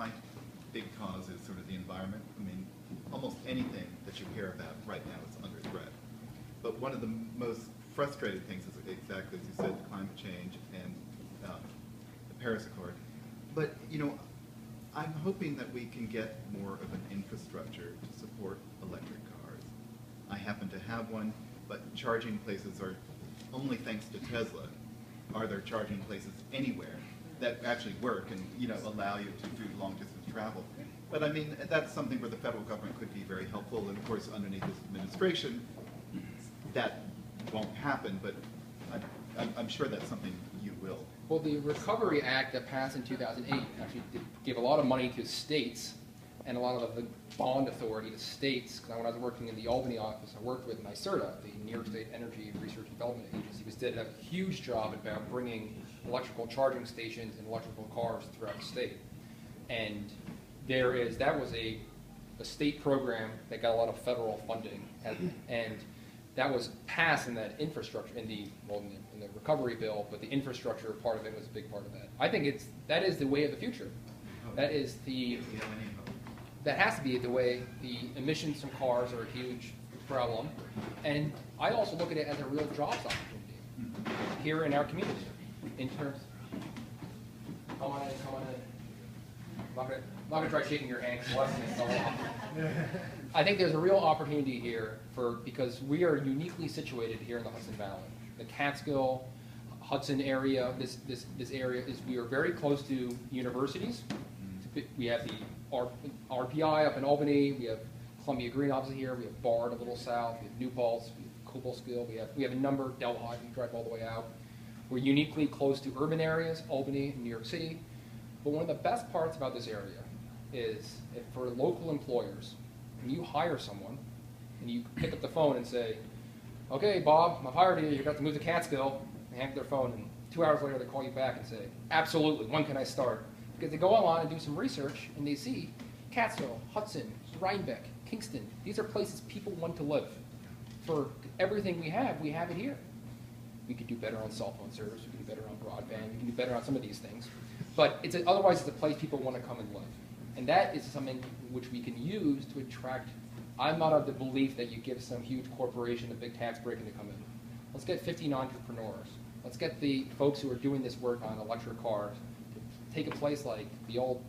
my big cause is sort of the environment. I mean, almost anything that you hear about right now is under threat. But one of the most frustrating things is exactly as you said, climate change and the Paris Accord. But you know, I'm hoping that we can get more of an infrastructure to support electric cars. I happen to have one, but charging places are, only thanks to Tesla, are there charging places anywhere that actually work and, you know, allow you to do long distance travel. But I mean, that's something where the federal government could be very helpful, and of course underneath this administration, that won't happen, but I'm sure that's something you will. Well, the Recovery Act that passed in 2008 actually gave a lot of money to states and a lot of the bond authority to states. Because when I was working in the Albany office, I worked with NYSERDA, the New York State Energy Research and Development Agency, which did a huge job about bringing electrical charging stations and electrical cars throughout the state. And that was a state program that got a lot of federal funding, and that was passed in that infrastructure, in the recovery bill, but the infrastructure part of it was a big part of that. I think that is the way of the future. That is that has to be the way. The emissions from cars are a huge problem, and I also look at it as a real jobs opportunity here in our community. In terms, come on in. I'm not gonna try shaking your hand because I think there's a real opportunity here because we are uniquely situated here in the Hudson Valley. The Catskill, Hudson area, this area we are very close to universities. We have the RPI up in Albany, we have Columbia Green obviously here, we have Bard a little south, we have New Paltz, we have Cobleskill, we have a number, Delhi, we drive all the way out. We're uniquely close to urban areas, Albany and New York City. But one of the best parts about this area is if for local employers, when you hire someone and you pick up the phone and say, okay, Bob, I've hired you, you've got to move to Catskill, they hang up their phone, and 2 hours later they call you back and say, absolutely, when can I start? Because they go online and do some research and they see Catskill, Hudson, Rhinebeck, Kingston, these are places people want to live. For everything we have it here. We could do better on cell phone service, we can do better on broadband, we can do better on some of these things. But otherwise it's a place people want to come and live. And that is something which we can use to attract. I'm not of the belief that you give some huge corporation a big tax break and to come in. Let's get 15 entrepreneurs. Let's get the folks who are doing this work on electric cars to take a place like the old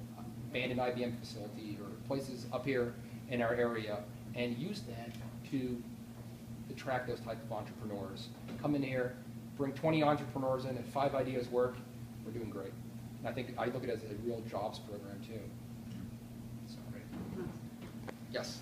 abandoned IBM facility or places up here in our area and use that to attract those type of entrepreneurs. Come in here, bring 20 entrepreneurs in, and 5 ideas work, we're doing great. And I think I look at it as a real jobs program too. So, yes?